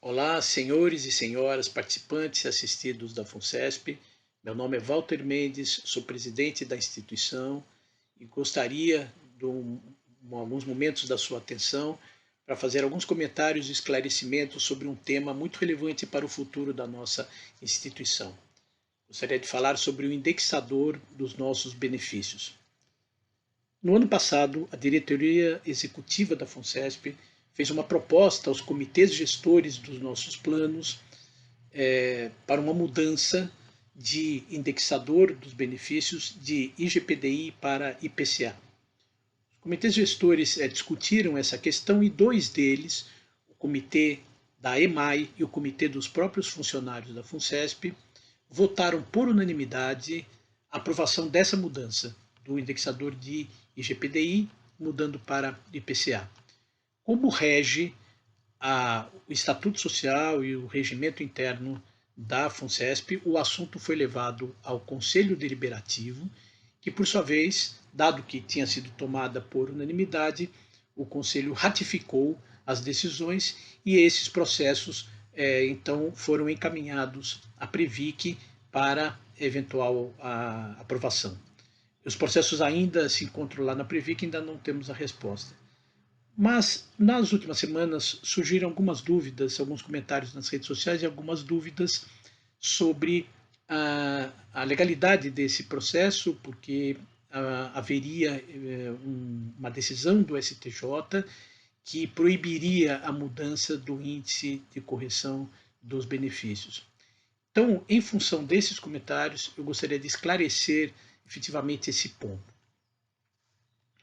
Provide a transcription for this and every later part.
Olá, senhores e senhoras participantes e assistidos da FUNCESP. Meu nome é Walter Mendes, sou presidente da instituição e gostaria de alguns momentos da sua atenção para fazer alguns comentários e esclarecimentos sobre um tema muito relevante para o futuro da nossa instituição. Gostaria de falar sobre o indexador dos nossos benefícios. No ano passado, a diretoria executiva da FUNCESP fez uma proposta aos comitês gestores dos nossos planos para uma mudança de indexador dos benefícios de IGPDI para IPCA. Os comitês gestores discutiram essa questão e dois deles, o comitê da EMAI e o comitê dos próprios funcionários da FUNCESP, votaram por unanimidade a aprovação dessa mudança do indexador de IGPDI, mudando para IPCA. Como rege o Estatuto Social e o regimento interno da FUNCESP, o assunto foi levado ao Conselho Deliberativo, que, por sua vez, dado que tinha sido tomada por unanimidade, o Conselho ratificou as decisões e esses processos, então, foram encaminhados à Previc para eventual aprovação. Os processos ainda se encontram lá na Previc, ainda não temos a resposta. Mas nas últimas semanas surgiram algumas dúvidas, alguns comentários nas redes sociais e algumas dúvidas sobre a legalidade desse processo, porque haveria uma decisão do STJ que proibiria a mudança do índice de correção dos benefícios. Então, em função desses comentários, eu gostaria de esclarecer efetivamente esse ponto.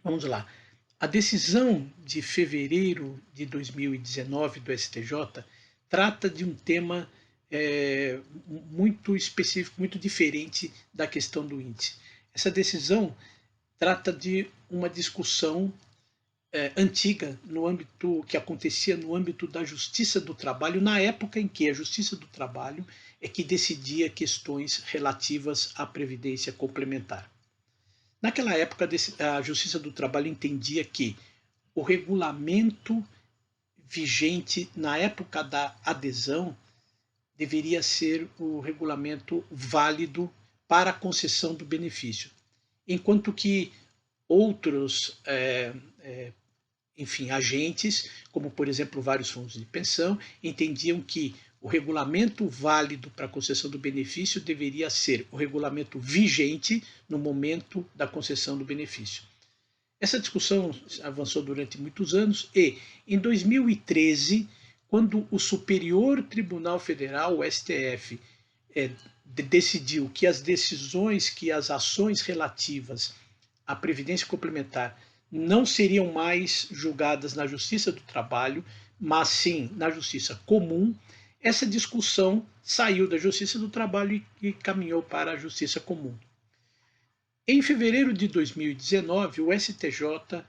Vamos lá. A decisão de fevereiro de 2019 do STJ trata de um tema muito específico, muito diferente da questão do índice. Essa decisão trata de uma discussão antiga no âmbito que acontecia no âmbito da Justiça do Trabalho, na época em que a Justiça do Trabalho é que decidia questões relativas à previdência complementar. Naquela época, a Justiça do Trabalho entendia que o regulamento vigente na época da adesão deveria ser o regulamento válido para a concessão do benefício, enquanto que outros agentes, como por exemplo vários fundos de pensão, entendiam que o regulamento válido para a concessão do benefício deveria ser o regulamento vigente no momento da concessão do benefício. Essa discussão avançou durante muitos anos e, em 2013, quando o Superior Tribunal Federal, o STF, decidiu que as decisões, que as ações relativas à Previdência Complementar não seriam mais julgadas na Justiça do Trabalho, mas sim na Justiça Comum, essa discussão saiu da Justiça do Trabalho e caminhou para a Justiça Comum. Em fevereiro de 2019, o STJ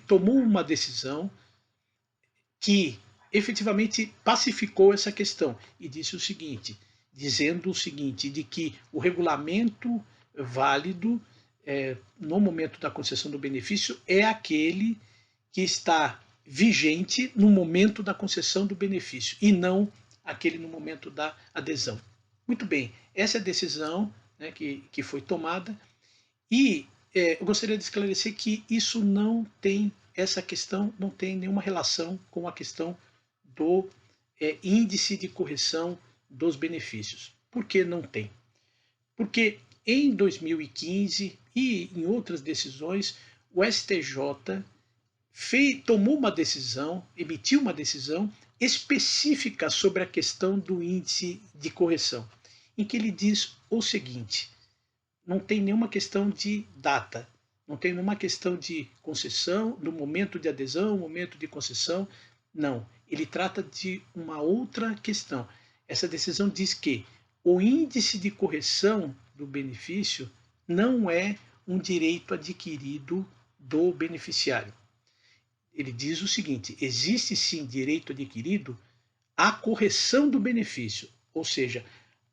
tomou uma decisão que efetivamente pacificou essa questão e disse o seguinte, dizendo o seguinte, de que o regulamento válido no momento da concessão do benefício é aquele que está vigente no momento da concessão do benefício e não aquele no momento da adesão. Muito bem, essa é a decisão que foi tomada e eu gostaria de esclarecer que isso não tem, essa questão não tem nenhuma relação com a questão do índice de correção dos benefícios. Por que não tem? Porque em 2015 e em outras decisões, o STJ tomou uma decisão, emitiu uma decisão específica sobre a questão do índice de correção, em que ele diz o seguinte, não tem nenhuma questão de data, não tem nenhuma questão de concessão, do momento de adesão, momento de concessão, não. Ele trata de uma outra questão. Essa decisão diz que o índice de correção do benefício não é um direito adquirido do beneficiário. Ele diz o seguinte, existe sim direito adquirido à correção do benefício, ou seja,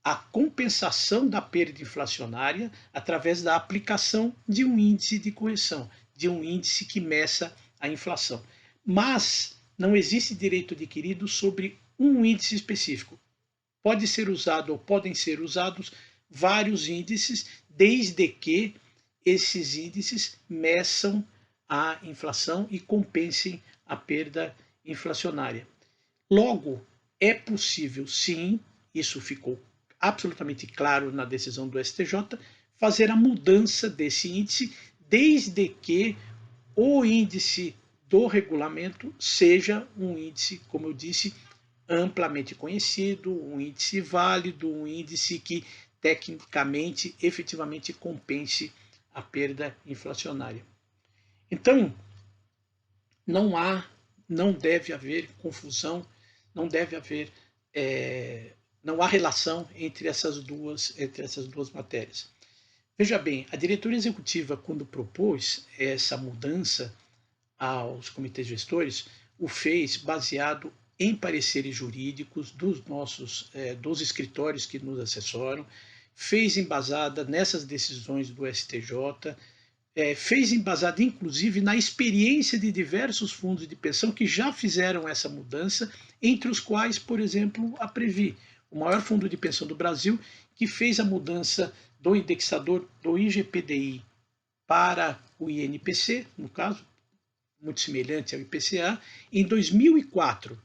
a compensação da perda inflacionária através da aplicação de um índice de correção, de um índice que meça a inflação. Mas não existe direito adquirido sobre um índice específico. Pode ser usado ou podem ser usados vários índices, desde que esses índices meçam a inflação e compensem a perda inflacionária. Logo, é possível, sim, isso ficou absolutamente claro na decisão do STJ, fazer a mudança desse índice, desde que o índice do regulamento seja um índice, como eu disse, amplamente conhecido, um índice válido, um índice que tecnicamente, efetivamente compense a perda inflacionária. Então, não deve haver confusão, não deve haver, não há relação entre essas duas matérias. Veja bem, a diretoria executiva, quando propôs essa mudança aos comitês gestores, o fez baseado em pareceres jurídicos dos escritórios que nos assessoram, fez embasada nessas decisões do STJ, fez embasada inclusive na experiência de diversos fundos de pensão que já fizeram essa mudança, entre os quais, por exemplo, a Previ, o maior fundo de pensão do Brasil, que fez a mudança do indexador do IGPDI para o INPC, no caso, muito semelhante ao IPCA, em 2004.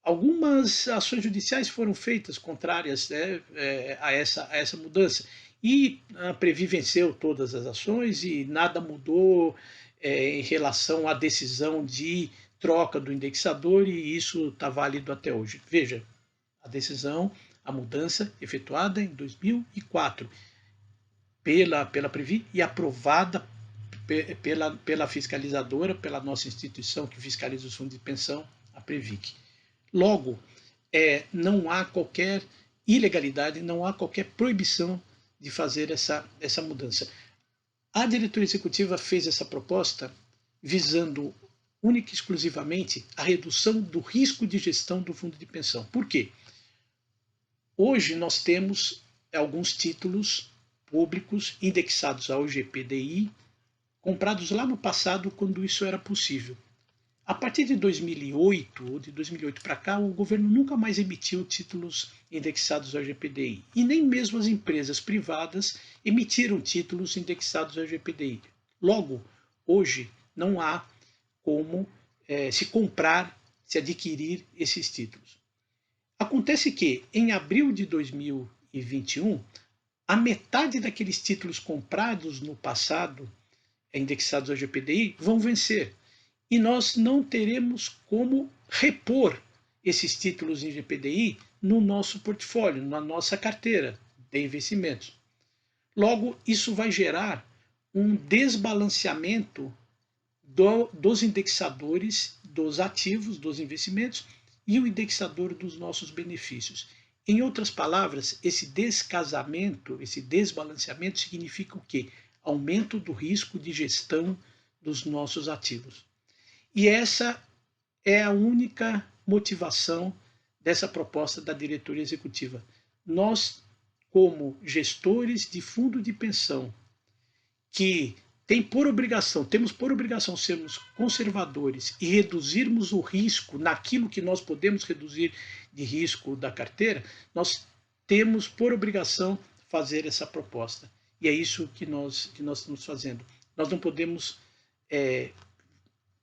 Algumas ações judiciais foram feitas contrárias, a essa mudança. E a Previ venceu todas as ações e nada mudou em relação à decisão de troca do indexador, e isso está válido até hoje. Veja, a decisão, a mudança efetuada em 2004 pela Previ e aprovada pela fiscalizadora, pela nossa instituição que fiscaliza os fundos de pensão, a Previc. Logo, não há qualquer ilegalidade, não há qualquer proibição de fazer essa mudança. A diretoria executiva fez essa proposta visando única e exclusivamente a redução do risco de gestão do fundo de pensão. Por quê? Hoje nós temos alguns títulos públicos indexados ao IGPDI, comprados lá no passado, quando isso era possível. A partir de 2008, ou de 2008 para cá, o governo nunca mais emitiu títulos indexados ao IGPDI. E nem mesmo as empresas privadas emitiram títulos indexados ao IGPDI. Logo, hoje, não há como se comprar, se adquirir esses títulos. Acontece que, em abril de 2021, a metade daqueles títulos comprados no passado, indexados ao IGPDI, vão vencer. E nós não teremos como repor esses títulos em IGPDI no nosso portfólio, na nossa carteira de investimentos. Logo, isso vai gerar um desbalanceamento dos indexadores dos ativos, dos investimentos, e o indexador dos nossos benefícios. Em outras palavras, esse descasamento, esse desbalanceamento significa o quê? Aumento do risco de gestão dos nossos ativos. E essa é a única motivação dessa proposta da diretoria executiva. Nós, como gestores de fundo de pensão, que temos por obrigação sermos conservadores e reduzirmos o risco naquilo que nós podemos reduzir de risco da carteira, nós temos por obrigação fazer essa proposta. E é isso que nós estamos fazendo. Nós não podemos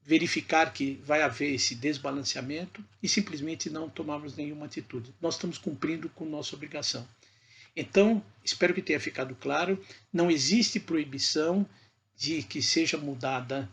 verificar que vai haver esse desbalanceamento e simplesmente não tomarmos nenhuma atitude. Nós estamos cumprindo com nossa obrigação. Então, espero que tenha ficado claro, não existe proibição de que seja mudado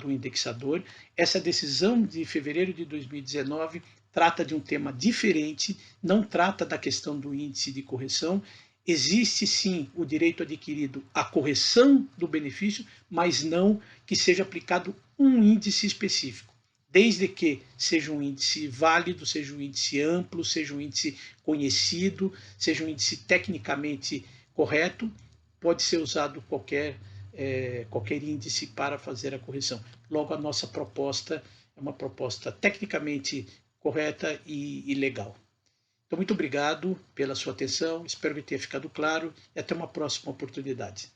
o indexador. Essa decisão de fevereiro de 2019 trata de um tema diferente, não trata da questão do índice de correção. Existe sim o direito adquirido à correção do benefício, mas não que seja aplicado um índice específico, desde que seja um índice válido, seja um índice amplo, seja um índice conhecido, seja um índice tecnicamente correto, pode ser usado qualquer índice para fazer a correção. Logo, a nossa proposta é uma proposta tecnicamente correta e legal. Então, muito obrigado pela sua atenção, espero que tenha ficado claro e até uma próxima oportunidade.